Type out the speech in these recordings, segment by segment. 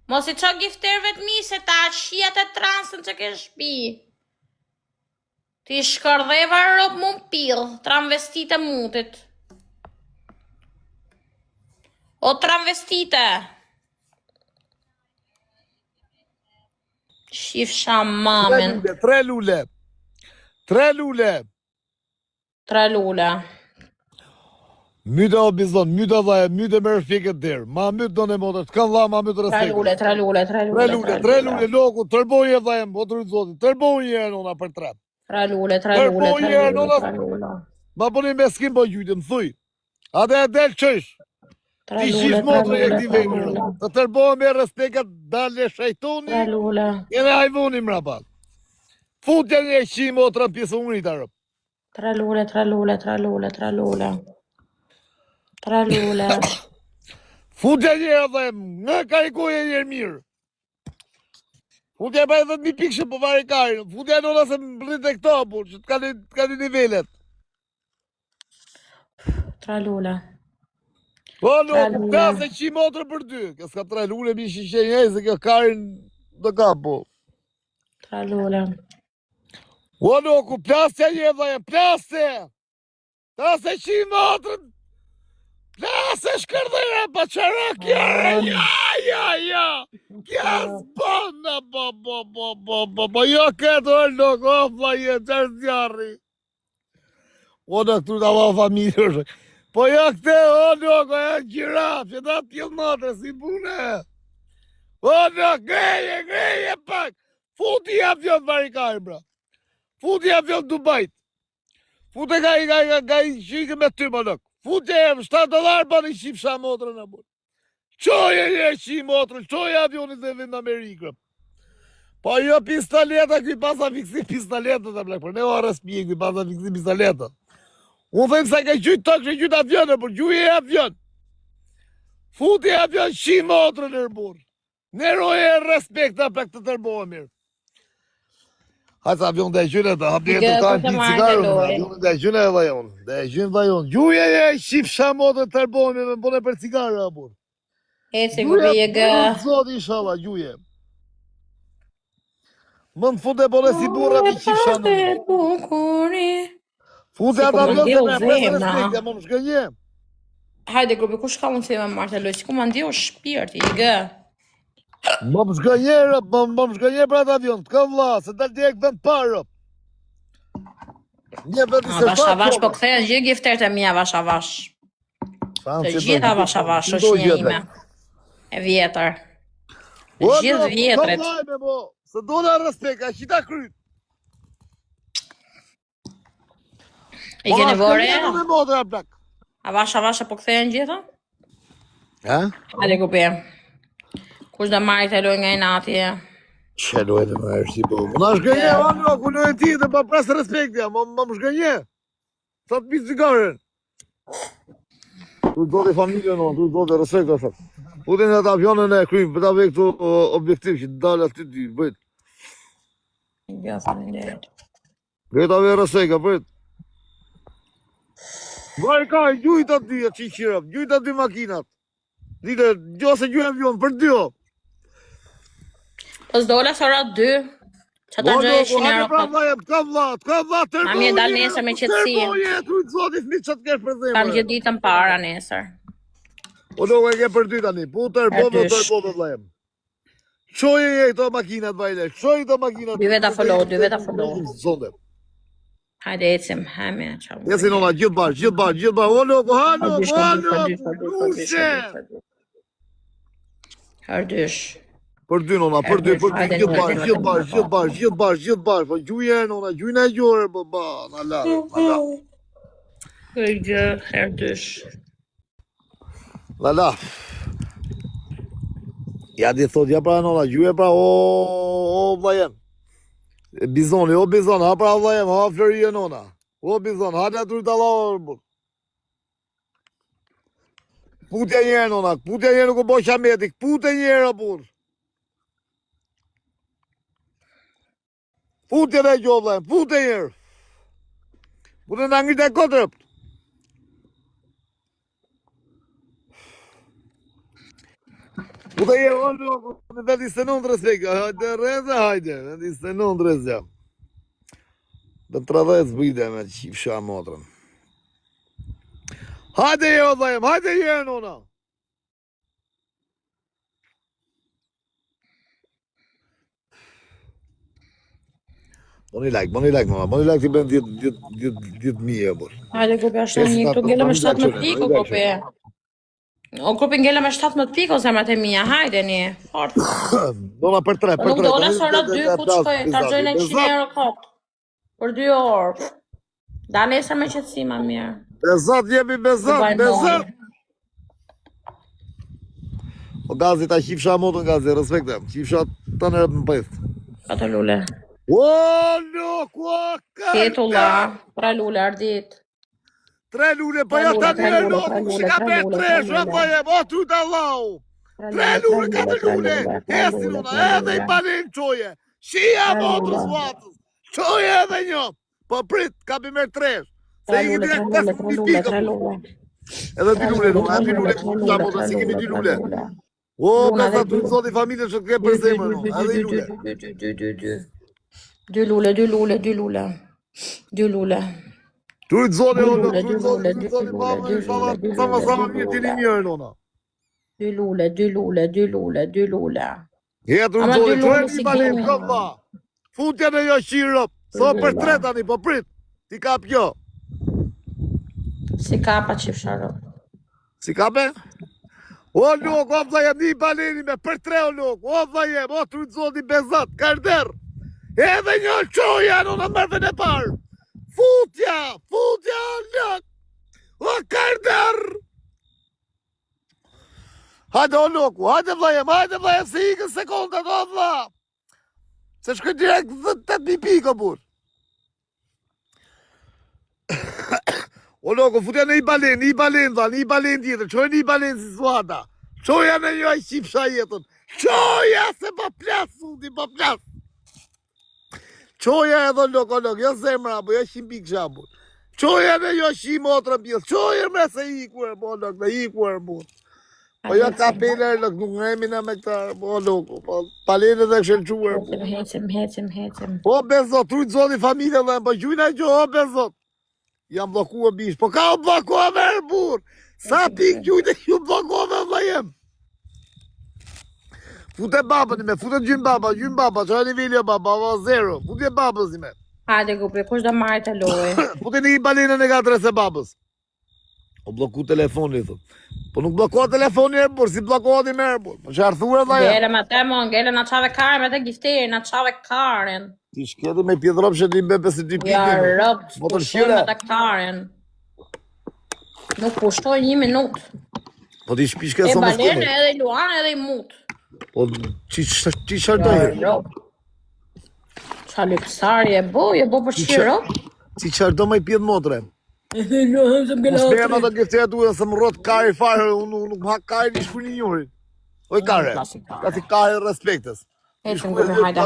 Mos I qa gifterve të mi se ta shijat e transën që ke shpi. Ti shkërdheva rop mu m'pil, tramvestite mutit. O tramvestite. Shif shamamin. 3 lule. 3 lule. 3 lule. Myte o bizon, myte dhaja, myte me rëfikët dirë. Ma myte do në motër, t'kan dha ma myte rëfikët. 3 lule. 3 lule, loku, tërboje dhaja, më të rritë zotit, tërboje e nona për 3. 3 lule. Ma bëni me s'kim po gjyjtë, më thuj. Ate e del qësh. Ti shif motrë e këti vejnë. Të tërboje me respekat, dalje shajtoni. 3 lule. Jene hajvoni më rapat. Futja një e qi motrë në pjesë unit arëp. 3 lule. 3 lule. Futja një e dhe nga karikoje një mirë. Futja e pa e 10.000 pikshë po vari karën. Futja e nëna se më rritë e këto, por që t'ka një nivellet. 3 lule. Po, nuk, ka se qi motrë për 2. Kjo s'ka 3 lule, mi shishe njëj, se kjo karën dhe ka, po. 3 lule. O, nuk, plasja një dhe, plasje! Plasje qi motrën! Plasje shkërdhera, pa qarak, ja! Kja s'bona, po, jo këtë, o, nuk, o, pa, jetë, qërë zjarri. O, në këtu të ava familje, po jo këte, o, nuk, o, e gjiraf, që da t'jel matre, si bune. O, nuk, greje, pak. Futi avion varikari, bra. Futi avion Dubajt. Futi ka I shikë me ty, më nuk. Futi e $7 pa një qip sha motrën e burë. Qoje një qi motrën, qoje avionit dhe vind Amerikë. Po jo pistoleta, këj pasa fiksi pistoleta të blek, për ne o arrespije këj pasa fiksi pistoleta. Unë thëmë se ka gjytë të kështë gjytë avionë, për gjuje e avion. Futi avion qi motrën e burë. Neroje e respekt të plek të tërbohë mirë. Hajtë avion dhe e gjyne të hapje të tajnë pitë cigarën, avion dhe e gjyne e vajon, dhe e gjyne vajon. Gjuje e shqip shamotë të tërbohë me më bëne për cigarë, abur. Eci ku bje gë. Zoti inshallah, gjuje. Më në fund e bëne si burra të qip shamotë. Fute atë avion dhe me presë respekt, më më shkënje. Hajde grupi, ku shka mund të me Marta Loj, si ku më ndiu shpirti, I gë. Më më shkënje për atë avion, të ka vla, se dal direkt vend parë. Një vend I se Avash po kthehen gjithë giftert e mia avash. Të gjitha avash është një ime. E vjetër. Gjithë vjetret. Se do në respekt, a qita kryt. I keni vore? Avash po kthehen gjitha? Ha? Hajde grupi. Kush dhe marri të loj nga I nati? Që loj të marri si po? Më në shgënje, o ku loj ti dhe pa presë respektja, më më shgënje. Sa të pisë cigarën. Tu do të familje në, tu do të respekt të shak. Putin e të avionën e krymë, për ta vej këtu objektiv që të dalë aty ty, bëjt. Bëjt ta vej respekt, bëjt. Vaj ka, gjujt aty, që I qirap, gjujt aty makinat. Dite, gjo se gjujt avion, për dy o. Po s'dola së ora 2. Që ta gjoj e shinë euro këtë. T'ka vla, tërboje. Ma mi e dal nesër me qëtësi. Tërboje, trujtë zotit, mi që t'kesh për zemë. Kam gjithë ditën para nesër. O do e ke për dy tani, pu tërboje të vlajem. Qoje e këto makinat, vajle, qoje këto makinat. Dy veta follow. Zonde. Hajde ecim, hemi. Esi nona, gjithë bar, o loko, Rushe. Hërdysh. Për dy nona, për dy, gjithë bar, po gjuje nona, gjujnë e gjore, po ba, në la. Gjë, hërdysh. La. Ja di thot, ja pra nona, gjuje pra, o vlajem. Bizoni, o bizon, ha pra vlajem, ha flërije nona. O bizon, ha të rrita la, putja njerë nona, putja njerë nuk o bo shametik, putja njerë apur. Putja dhe gjo vlajem, putja njerë. Putja në ngrit e kotrëp. U të je, o loku, në 29 respekt, hajde reze, hajde, 29 reze. Dhe 30 zbide me qifsha motrën. Hajde je, o dhajem, hajde je, nona. Boni like, mama, boni like t'i bën 10.000 e bërë. Hajde, grupi është një, këtu ngella me 17 pikë, grupi. O grupi ngella me 17 pikë, o zemrat e mia, hajde një, fort. Dona për 3, për 3. Nuk do në sëra 2, ku të shkoj, ta gjojnë 100 euro kot. Për 2 orë. Da nesër me qëtësi, ma mirë. Bezat, jemi bezat, bezat. O gazi, ta qifsha motën, gazi, respekte. Qifsha të nërët më pëjtë. Pa të lule. O, nuk, o, kërë. Ketulla, pra lule, ardit. 3 lule, pa ja ta një nuk, që ka për 3, shrafajem, o, tu të lau. 3 lule, 4 lule, hesi luna, edhe i balin qoje. Shia motës vatës, qoje edhe një. Po prit, ka për mërë 3. Se i direkt 5 pikë. Edhe 2 lule, nuk, 2 lule, ta motës, si kemi 2 lule. O, besa të të zoti familje që të ke për zemër, no, edhe i lule. 2 lule, 2 lule, 2 lule. 2 lule. Tu të zoti, o, tu të zoti, babë, sama mirë t'ini mirë, nona. 2 lule, 2 lule, 2 lule, 2 lule. Ja, tu të zoti, tu e një balim, këmba. Futja në jo shirëp, so për 3 tani, po prit, ti kap jo. Si kapa qifsharë. Si kape? O, nuk, o, vlajem, një balini me për 3, o, nuk, o, vlajem, o, tu të zoti, bezat, karder. Edhe një qoja, nona mërve në parë. Futja, lëk, o karder. Hajde o loku, hajde vlajem, se ikën sekundat, o vla. Se shkoj direkt 8.000 pikë, o bur. O loku, futja në i balen, dha, një balen tjetër, qoj një balen si suada. Qoja në një qipsha jetën. Qoja se pa plas, futi, pa plas. Qoja edhe loko, jo zemra, jo 100 pikë shabu. Qoja në jo 100 motra pjesë, qoja me se ikur, bo loko, me ikur, bo. Po jo kapeler, loko, nuk ngemi në me këta, bo loko, po palenet e këshelquar. Hecim. Po bezot, trujtë zoti familje dhe, po gjujna gjo, o bezot. Jam blokua bish, po ka o blokua verë, bur. Sa pikë gjujtë, ju blokua me vlajem. Fute babën ime, fute gjymë baba, që e nivelja baba, 0, fute babës ime. Hajde grupi, kush do marrë të loj? Fute një balinën e 4 e babës. O bloku telefoni, thot. Po nuk blokoha telefoni e bur, si blokoha di merë bur. Po që arthura dha e. Gele me te mon, gele na qave karen, me te gifteri, na qave karen. Ti shketi me pjedrop që ti mbe 52 pikë. Ja, rëp, pushtoj me te karen. Nuk pushtoj 1 minut. Po ti shpishke e sa më balene, edhe i luan, edhe i mut. Po ti shardojë. Qa lipsari e bo për qiro? Ti qardo me i pjedh motre. Edhe luan se më gëllë atri. Mos me të giftera duhe se më rot kari farë, unë nuk hak kari një shku një njëri. Oj kare, kasi kari respektes. Hecim grupi, hajde.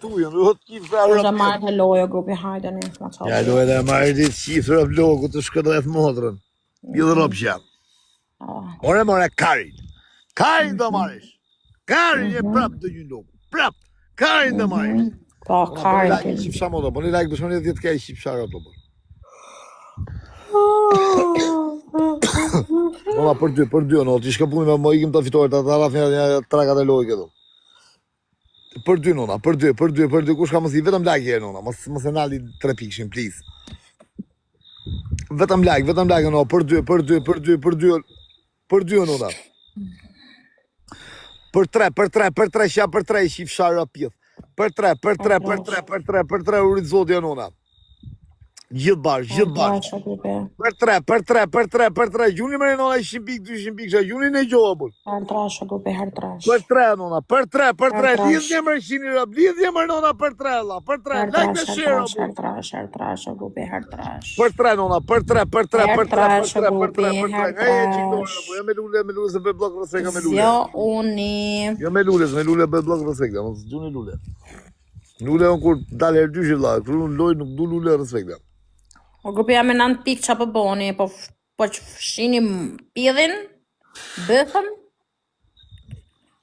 Kush da marrë të lojo grupi, hajde një. Ja, lojo dhe marrë ditë qifrë e vlogu të shkëdojt motrën. Pjedh rop qatë. More karin. Karin do marish. Karin e prap të një loku. Prap. Karin do marish. Po, karin të një. Qifsha modo, po një like bëshmoni 10 ka i qifsha roto. Ola, për dy, no, ti shka puni me më ikim të fitore, të rafin e trakat e lojë këtu. Për dy, nona, për dy, kush ka mësi, vetëm like e, nona, mos e nali 3 pikshin, please. Vetëm like, no, për dy, nona. Për 3, shja për 3, shif shara pjith. Për 3, urit zotja, nona. Gjithë bar. Për 3, gjuni më nona 100 pikë, 200 pikë, gjuni në gjohë, bul. Her trash. Për 3, nona, për 3, lidhje më 100 rap, lidhje më nona për 3, la, për 3, like në share, bul. Her trash, grupi, her trash. Për 3, nona, për 3, me lule, se për blok rësveka me lule. Zjo uni. Jo me lule, për blok rësveka, mos gjuni lule. Lule unë kur dalë herë 2 la, kërë unë loj nuk du lule rësveka. O grupi jam e 9 pikë qa për boni, po që fshini pjedhin, bëthëm,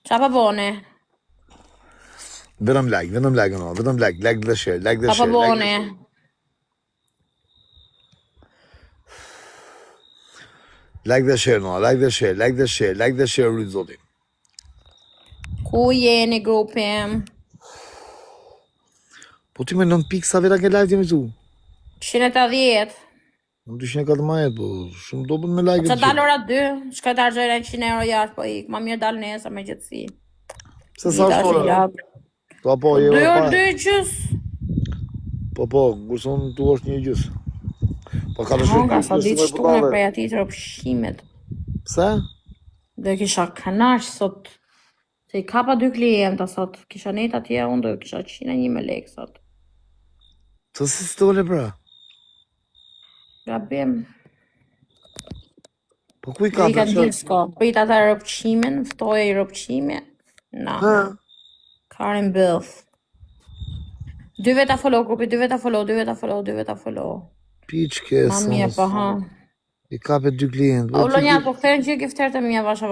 Qa pa boni? Vetëm like, no, vetëm like dhe share, Qa pa boni? Like dhe share, no, like dhe share, rrit zotin. Ku jeni grupim? Po ti me 9 pikë sa veta ke like jemi tu? 180. Në 214, po shumë dobën me like. Qa dalë ora 2, shka të argjojnë 100 euro jashtë po ik, ma mirë dalë nesa me gjithësi. Se sa shkore? Po, 2 orë 2 gjys. Po, gërëson tu është një gjys. Po ka të Honga, sa ditë shtune prej ati të rëpshimet. Pse? Dhe kisha kanash sot. Se i kapa 2 klienta sot. Kisha net atje unë dhe kisha 101 me lekë sot. Të si stole pra? Gabim. Po ku i ka Rika disko. Prit ata rëpshimin, ftoje i rëpshime. Na. Karin Bilth. 2 veta follow grupi, 2 veta follow. Piq ke sa. Mamje, pa ha. I kape 2 klientë. O lonjat, po këthejnë që gifterët e mija vasha.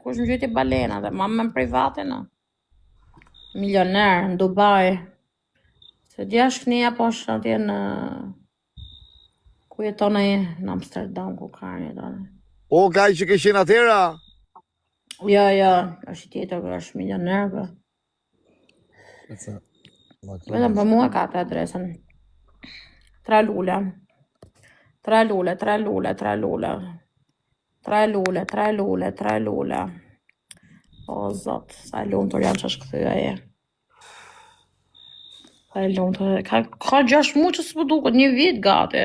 Kush më gjyti balena dhe mamë në private në. Milioner në Dubai. Se djash kënija po është atje në... Ku jeton e në Amsterdam, ku ka një tonë. O, ka i që ke qenë atëra? Jo, është i tjetër, është milioner, bë. Vetëm për mua ka të adresën. 3 lule. O, zot, sa e lumë të janë që është këthyja e. Sa e lumë të... Ka 6 mu që s'po duket, 1 vit gati.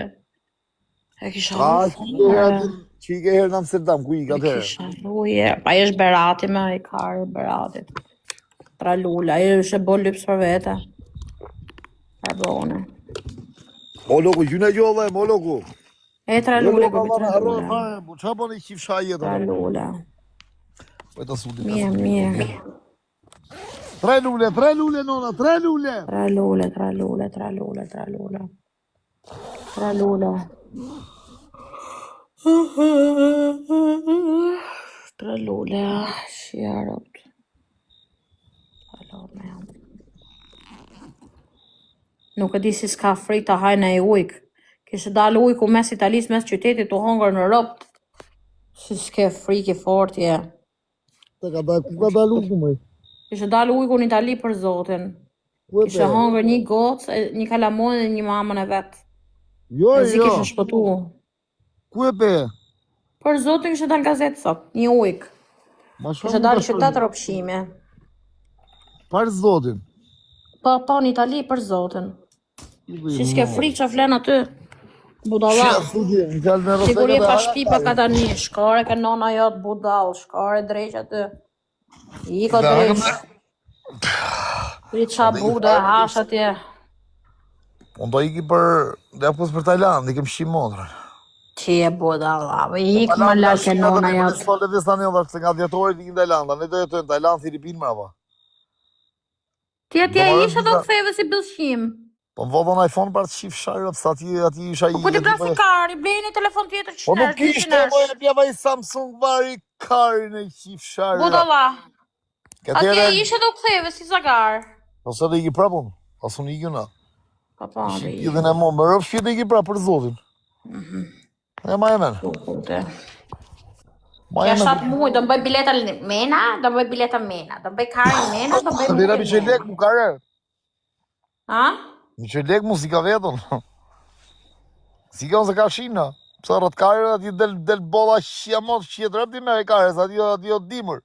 E kisha që i ke herë në Amsterdam, ku i ka të herë? E kisha ruje, pa i është Berati me, i karë Beratit. 3 lule, i është e bo lypës për vete. Pardone. O loku, gjune gjolla e, mo loku. E 3 lule, Po qa po në i qif shaj jetë? 3 lule. Mirë. 3 lule, nona, 3 lule. 3 lule. 3 lule, shjarët. Nuk e di si s'ka fri të hajnë e ujkë. Kishë dalë ujku mes Italis, mes qytetit të hongër në ropë. Si s'ke friki fortje. Ku ka dalë ujku mëj? Kishë dalë ujku në Itali për zotin. Kishë hongër një gocë, një kalamon dhe një mamën e vetë. Jo. Kishë shpëtu. Ku e pe? Për zotin kishë dalë gazetë sot, një ujkë. Kishë dalë qytetë rëpshime. Për zotin? Po, në Itali për zotin. Si s'ke frikë që flenë aty. Budala. Siguri e pa shpipa ka ta një. Shkare ke nona jotë budal. Shkare dreq aty. Iko dreq. Qa buda e hash atje. Unë do iki për... Dhe pus për Tajland, ikem shqimondrë. Që e budala. Ikë më lak ke nona jotë. Sot e vista një dhe se nga djetorit ikin Tajlanda. Ne do jetojnë Tajland, Filipin mrava. Ti atje ishe do këtheve si bëllshim. Po më vodhon iPhone për të shif sharët, sa ti isha i... Po ti krasi kari, blej një telefon tjetër që Po nuk kishte, po e pjeva i Samsung vari kari në shif sharët. Budala. Atje ishe do këtheve si zagar. Po se dhe iki prapun, asun i gjuna. Pa pa, dhe i. Dhe ne mo, më rëpë shqit dhe iki prapë për zotin. E ma e men. Kja 7 muj, do më bëj bileta mena, do më bëj bileta mena, do më bëj kari mena, do më bëj Vira mi që lek mu kare. Ha? Mi që lek mu si ka vetën. Si ka unë se ka shina. Pësa rët kare, ati del bolla shqia mot, shqia të rëpti me e kare, sa ati o dimër.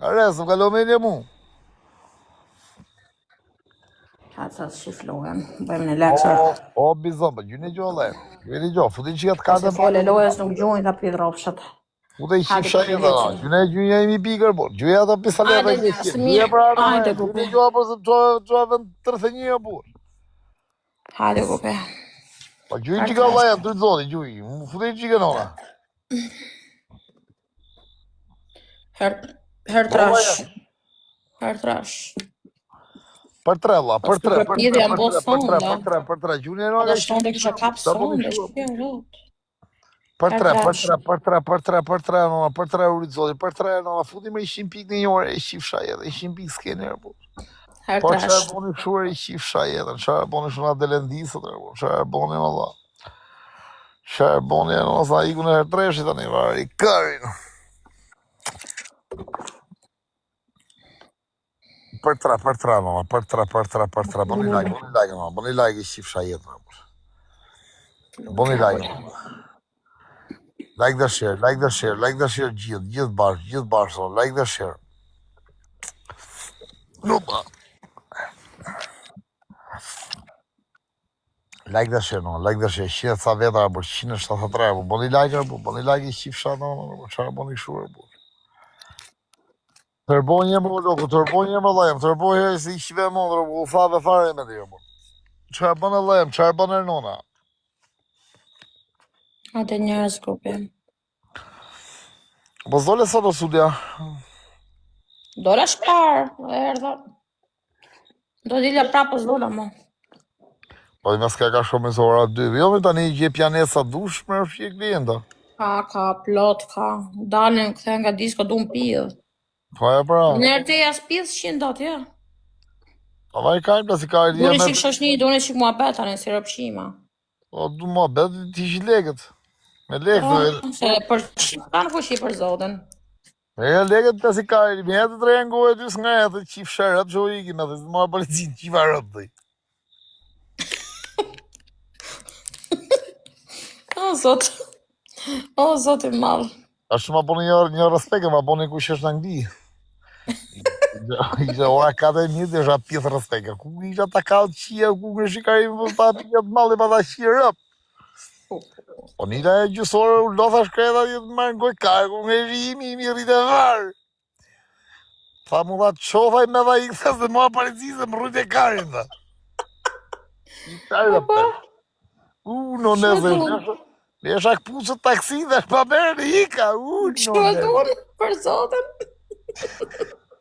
Kare, së më ka lo me një mu. Ka të sa të shiflohem, bëjmë në leksa. O, bizon, për gjyni gjo, le. Gjyni gjo, futin që ka të kate. Se fole lojës nuk gjojnë të pidë ropshat. Futin që shajnë dhe, gjyni e mi pikër, por. Gjyni ata pisalet e kështë. Gjyni pra, gjyni gjo, për se gjo e vend tërthe një e bur. Hajde, gupe. Pa gjyni që ka laja, të të zoni, gjyni. Futin që ka nona. Her trash. Për tre, la, për tre, për tre, gjuni e nga dhe shtonde kisha kapë sonde, shpje rrot. Për tre, Urizoli, për tre, nona, futi me 100 pikë një orë, e qifsha jetë, 100 pikë s'ke njerë, po. Her Po trash. çfarë boni kështu e qifsha jetën, çfarë boni shuna delendisët, çfarë boni valla. Çfarë boni në sa ikun e treshit tani vari karin. Për tra, mama, për tra, boni like i qifsha jetën. Boni like. Like the share, gjithë bashkë, like the share. Nupa. Like the share, 100 sa vetra, 173, boni like i qifsha, çfarë boni kështu, Tërbonje më loku, tërbonje më lajem, tërbonje si shve mondrë, u thave fare me dhe më. Çfarë bën e lajem, çfarë bën e nona? Atë njerëz grupi. Po zole sa do studia? Dola shpar, erdha. Do dilja prapë zdola mo. Po dhe mes ka shumë me ora 2. Jo me tani gje pjanesa dush me rëshqie klienta. Ka, plot, ka. Dalin këthe nga disko du më pidhë. Po e pra. Njerë të jas pidhë shqinë datë, ja. Po vaj kajmë pla si ka e Dune qik shoshni, dune qik mua betane, si rëpshima. Po du mua bet, ti shi legët. Me legët dhe. Se për qika në fushi për zoten. E legët pla si ka e, me jetë të rengojë dy s'nga e të qif shërët që o iki me dhe si mua policin qifa rëtë dhe. O, zot i malë. Ashtu ma boni një respekt, ma boni ku shesh në Angli. Isha ora 4:00 dhe isha pjesë respekt. Ku isha ta kallë qia, ku në shikari më ta pika të malli pa ta qia rëp. Po nila e gjusore u lotha shkreta jetë të marrë ngoj kajë, ku në rrimi imi rritë e varë. Tha mu dha të qofaj me dha i këthes dhe mua parecise më rritë e karin dhe. I kajë dhe për. Në nëzë, e isha këpusët taksi dhe shpa merë në ika, Që dhune për zoten.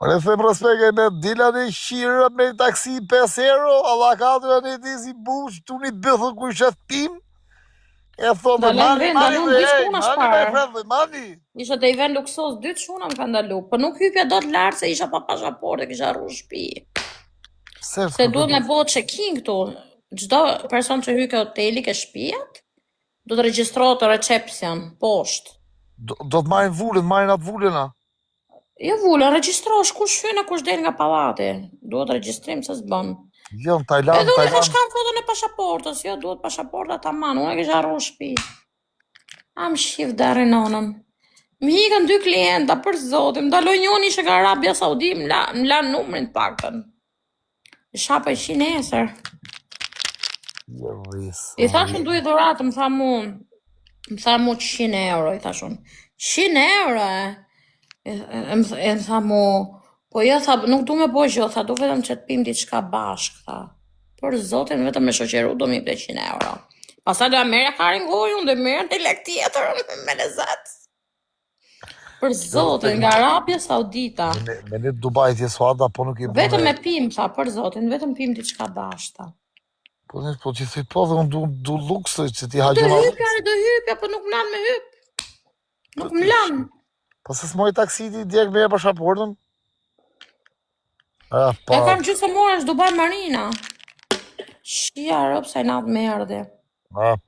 Por e them respekt e me dila në shqirë me taksi 5 euro, Allah ka të janë e ti si bush, tu një bëthë ku ishe thpim, e thonë dhe mani. Isha të i ven luksos 2 shuna më ka ndalu, për nuk hypja do të lartë se isha pa pashaporte, kisha rru shpi. Se duhet me bo check-in këtu, gjdo person që hyke hoteli ke shpijat, do të regjistrohet të recepcion, poshtë. Do të marrin vullin, marrin atë vullina. Jo vullin, regjistrohesh kush hynë e kush del nga pallati. Duhet regjistrim se s'bën. Jo, në Tajland, Edhe unë thash kam foton e pasaportës, jo duhet pasaporta tamam, unë e kisha rru shpi. Am shif deri nonën. Më hikën 2 klienta për zotin, më daloj njoni ishe nga Arabia Saudi, më la numrin të paktën. Shapa i nesër. I thashun duhet dhuratë, më tha mu 100 euro, i thashun. 100 euro, e më tha mu, po jo, tha, nuk du me po gjo, tha, du vetëm që të pim diçka bashkë, tha. Për zotin, vetëm me shoqeru, du mi ple 100 euro. Pastaj do merja karin gojë, unë do merja në lek tjetër, me lezat. Për zotin, nga Arabia Saudita. Me një Dubai tje suada, po nuk i bune. Vetëm me pim, tha, për zotin, vetëm pim diçka bashkë. Po që thëj po dhe unë du luksë që ti haqëma. Do hypja, po nuk më lanë me hyp. Nuk më lanë. Po se s'moj taksiti djek me e për shaportën? E kam gjusë morë është Dubai Marina. Shia rëpë sa i natë me erdhe.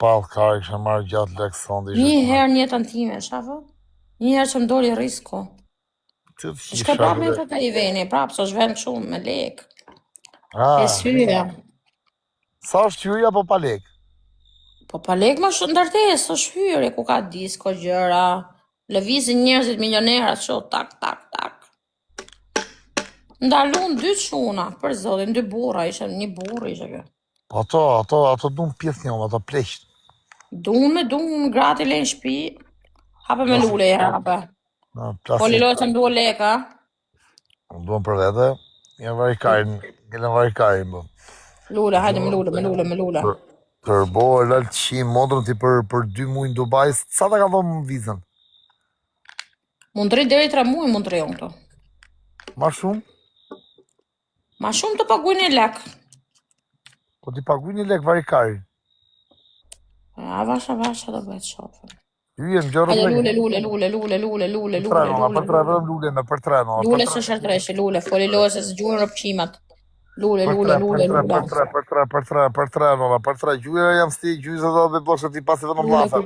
Palë kari kështë marrë gjatë lekë sondi. Një herë njëtën time, shafë? Një herë që më doli risko. Shka prapë me të të i veni, prapë, so shven shumë me lekë. E syja. Sa është hyrja po pa lekë? Po pa lekë më shumë ndërtes, është hyrje, ku ka disko, gjëra, lëvizin njerëzit milionerat, që tak. Ndalun 2 shuna, për zotin, 2 burra, ishe një burra, ishe kjo. Ato dun pjesë njën, ato pleqët. Dun, grati lejnë shpi, hape me lule e hape. Po liloj që më duhe leka. Më duhen për vete, një varikarin, bë. Lule, hajde me lule. Tërbo e lalë qim modrën ti për 2 muaj në Dubai, sa ta ka dhonë vizën? Mund të deri 3 muaj mund të rejon këto. Ma shumë? Ma shumë të paguaj 1 lek. Po ti paguaj 1 lek varikarin? A vasha do bëhet shofën. Hyjem gjë Hajde rrezik. Për tre vëm lule me për tre no. Lule së shërtreshi, lule, foli lule se së gjuhën rëpqimat. Lule. Për tre gjyre jam sti gjyze do dhe boshe ti pasi dhe në mlafe.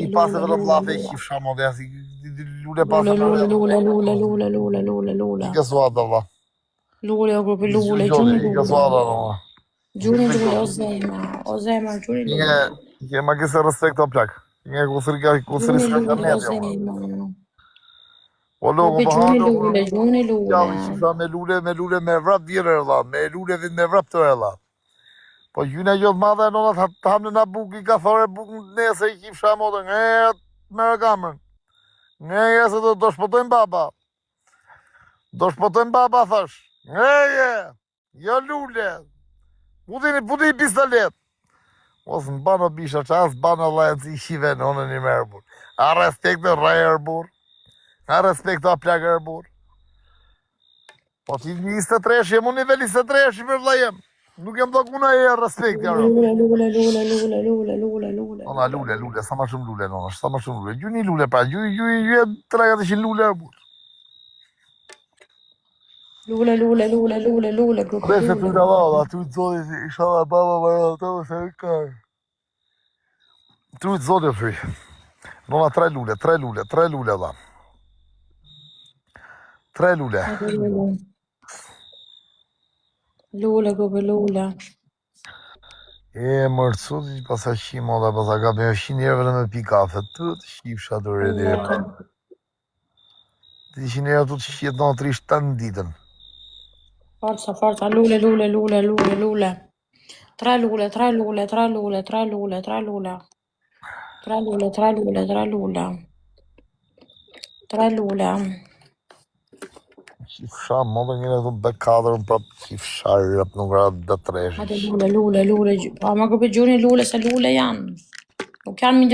I pasi dhe në mlafe i kifsha mo dhe si lule pasi Lule. I kësuat dhe vla. Lule, o grupi lule, I kësuat dhe vla. Gjuni lule, o zemër, gjuni lule. Ke ma kese respekt o plak. Nge kusri ka net. O logo po hando. Gjuni lule. Ja, shisa me lule me vrap vjere rëlla. Me lule vit me vrap të rëlla. Po gjyne gjodh madhe e nonat të hamne na buk i ka thore buk në nese i kifsha modë. Nge me rekamën. Nge se do shpotojnë baba. Do shpotojnë baba thash. Nge jo lule. Puti i pistolet. Ose në banë o bisha që asë banë o lajën si i shive në onë një merë bur. A respekt të rajër bur. A respekt të aplak e bur. Po ti 23 jem, unë nivel 23 për vlajem. Nuk jem do kuna e respekt jarë. Lule. Ona lule, sa ma shumë lule nona, sa ma shumë lule. Gjuni lule pra, gjuje 300 lule e bur. Lule, grupi Dhe se lule. të nga dha, tu të zodi, isha dhe baba marrë të se e kajë. Tu të zodi o fri. Nona 3 lule dha. 3 lule. Lule, grupi lule. E mërcu të pasa qimo dhe pasa ka me 100 njerëve me pi kafe. Të shqipsha të redi. Të 100 njerëve të shqit në 3 ditën. Forza, lule. 3 lule. 3 lule. Qifsha, më dhe njëre të be 4 prap qifsha rëp nuk ratë dhe 3. Hajde lule. Pa më grupi gjuni lule se lule janë. Nuk janë